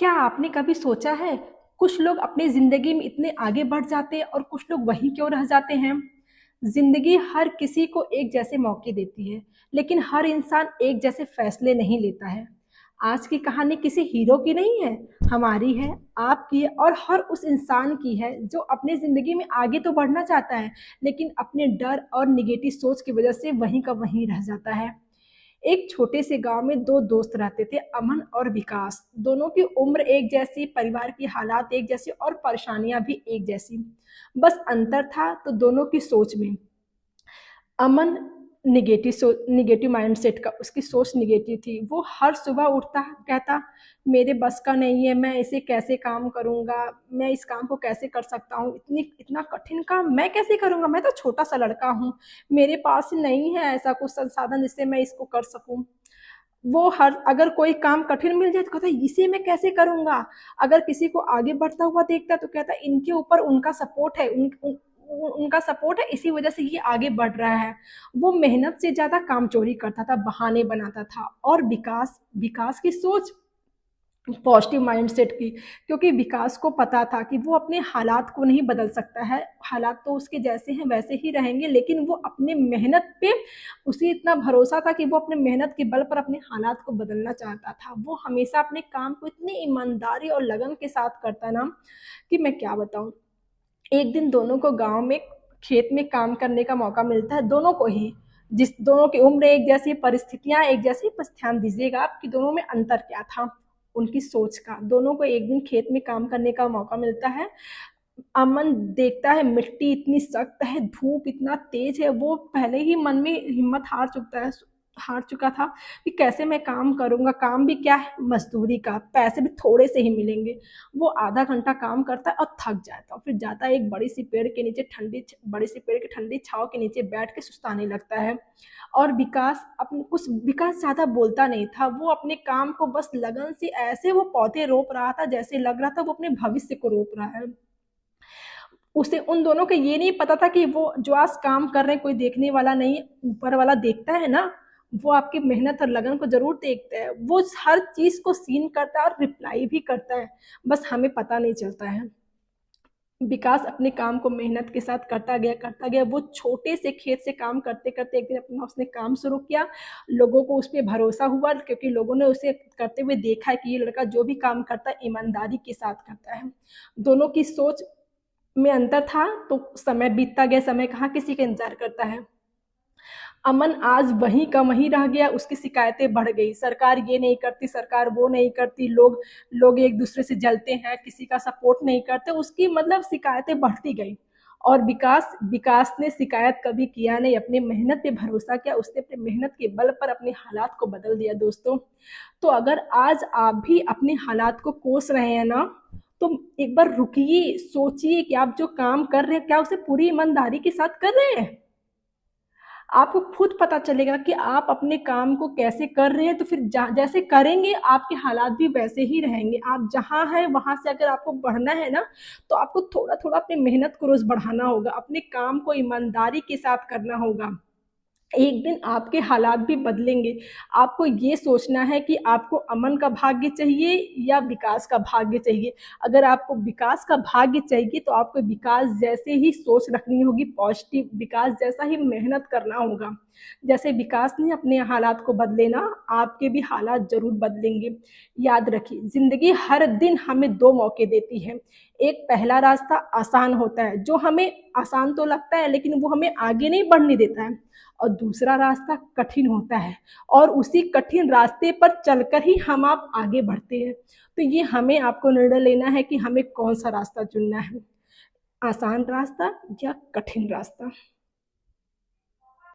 क्या आपने कभी सोचा है, कुछ लोग अपनी ज़िंदगी में इतने आगे बढ़ जाते हैं और कुछ लोग वहीं क्यों रह जाते हैं? ज़िंदगी हर किसी को एक जैसे मौके देती है, लेकिन हर इंसान एक जैसे फैसले नहीं लेता है। आज की कहानी किसी हीरो की नहीं है, हमारी है, आपकी है और हर उस इंसान की है जो अपनी ज़िंदगी में आगे तो बढ़ना चाहता है, लेकिन अपने डर और नेगेटिव सोच की वजह से वहीं का वहीं रह जाता है। एक छोटे से गांव में दो दोस्त रहते थे, अमन और विकास। दोनों की उम्र एक जैसी, परिवार की हालात एक जैसी और परेशानियां भी एक जैसी। बस अंतर था तो दोनों की सोच में। अमन निगेटिव माइंडसेट का, उसकी सोच निगेटिव थी। वो हर सुबह उठता, कहता मेरे बस का नहीं है, मैं इसे कैसे काम करूंगा, मैं इस काम को कैसे कर सकता हूँ, इतना कठिन काम मैं कैसे करूंगा, मैं तो छोटा सा लड़का हूँ, मेरे पास नहीं है ऐसा कुछ संसाधन जिससे मैं इसको कर सकूं। वो हर अगर कोई काम कठिन मिल जाए तो कहता इसे मैं कैसे करूंगा। अगर किसी को आगे बढ़ता हुआ देखता तो कहता इनके ऊपर उनका सपोर्ट है, उनका सपोर्ट है, इसी वजह से ये आगे बढ़ रहा है। वो मेहनत से ज्यादा काम चोरी करता था, बहाने बनाता था। और विकास विकास की सोच पॉजिटिव माइंडसेट की, क्योंकि विकास को पता था कि वो अपने हालात को नहीं बदल सकता है, हालात तो उसके जैसे हैं वैसे ही रहेंगे, लेकिन वो अपने मेहनत पे, उसे इतना भरोसा था कि वो अपने मेहनत के बल पर अपने हालात को बदलना चाहता था। वो हमेशा अपने काम को इतनी ईमानदारी और लगन के साथ करता ना कि मैं क्या बताऊं। एक दिन दोनों को गांव में खेत में काम करने का मौका मिलता है, दोनों को ही। जिस दोनों की उम्र एक जैसी, परिस्थितियां एक जैसी, बस ध्यान दीजिएगा आप कि दोनों में अंतर क्या था, उनकी सोच का। दोनों को एक दिन खेत में काम करने का मौका मिलता है। अमन देखता है मिट्टी इतनी सख्त है, धूप इतना तेज है, वो पहले ही मन में हिम्मत हार चुका था कि कैसे मैं काम करूंगा। काम भी क्या है, मजदूरी का, पैसे भी थोड़े से ही मिलेंगे। वो आधा घंटा काम करता है और थक जाता है, फिर जाता है एक बड़ी सी पेड़ की ठंडी छाव के नीचे बैठ के सुस्ताने लगता है। और विकास ज्यादा बोलता नहीं था, वो अपने काम को बस लगन से, ऐसे वो पौधे रोप रहा था जैसे लग रहा था वो अपने भविष्य को रोप रहा है। उसे उन दोनों को ये नहीं पता था कि वो जो आज काम कर रहे हैं कोई देखने वाला नहीं है, ऊपर वाला देखता है ना। वो आपकी मेहनत और लगन को जरूर देखता है, वो हर चीज को सीन करता है और रिप्लाई भी करता है, बस हमें पता नहीं चलता है। विकास अपने काम को मेहनत के साथ करता गया। वो छोटे से खेत से काम करते करते एक दिन अपना उसने काम शुरू किया। लोगों को उस पर भरोसा हुआ, क्योंकि लोगों ने उसे करते हुए देखा है कि ये लड़का जो भी काम करता है ईमानदारी के साथ करता है। दोनों की सोच में अंतर था, तो समय बीतता गया, समय कहाँ किसी का इंतजार करता है। अमन आज वहीं का वहीं रह गया, उसकी शिकायतें बढ़ गई, सरकार ये नहीं करती, सरकार वो नहीं करती, लोग लोग एक दूसरे से जलते हैं, किसी का सपोर्ट नहीं करते, उसकी मतलब शिकायतें बढ़ती गई। और विकास विकास ने शिकायत कभी किया नहीं, अपनी मेहनत पे भरोसा किया, उसने अपनी मेहनत के बल पर अपने हालात को बदल दिया दोस्तों। तो अगर आज आप भी अपने हालात को कोस रहे हैं ना, तो एक बार रुकिए, सोचिए कि आप जो काम कर रहे हैं क्या उसे पूरी ईमानदारी के साथ कर रहे हैं। आपको खुद पता चलेगा कि आप अपने काम को कैसे कर रहे हैं, तो फिर जैसे करेंगे आपके हालात भी वैसे ही रहेंगे। आप जहां हैं वहां से अगर आपको बढ़ना है ना, तो आपको थोड़ा थोड़ा अपनी मेहनत को रोज बढ़ाना होगा, अपने काम को ईमानदारी के साथ करना होगा। एक दिन आपके हालात भी बदलेंगे। आपको ये सोचना है कि आपको अमन का भाग्य चाहिए या विकास का भाग्य चाहिए। अगर आपको विकास का भाग्य चाहिए तो आपको विकास जैसे ही सोच रखनी होगी, पॉजिटिव, विकास जैसा ही मेहनत करना होगा। जैसे विकास ने अपने हालात को बदले ना, आपके भी हालात जरूर बदलेंगे। याद रखिए, जिंदगी हर दिन हमें दो मौके देती है। एक पहला रास्ता आसान होता है, जो हमें आसान तो लगता है लेकिन वो हमें आगे नहीं बढ़ने देता है। और दूसरा रास्ता कठिन होता है, और उसी कठिन रास्ते पर चलकर ही हम आप आगे बढ़ते हैं। तो ये हमें आपको निर्णय लेना है कि हमें कौन सा रास्ता चुनना है, आसान रास्ता या कठिन रास्ता।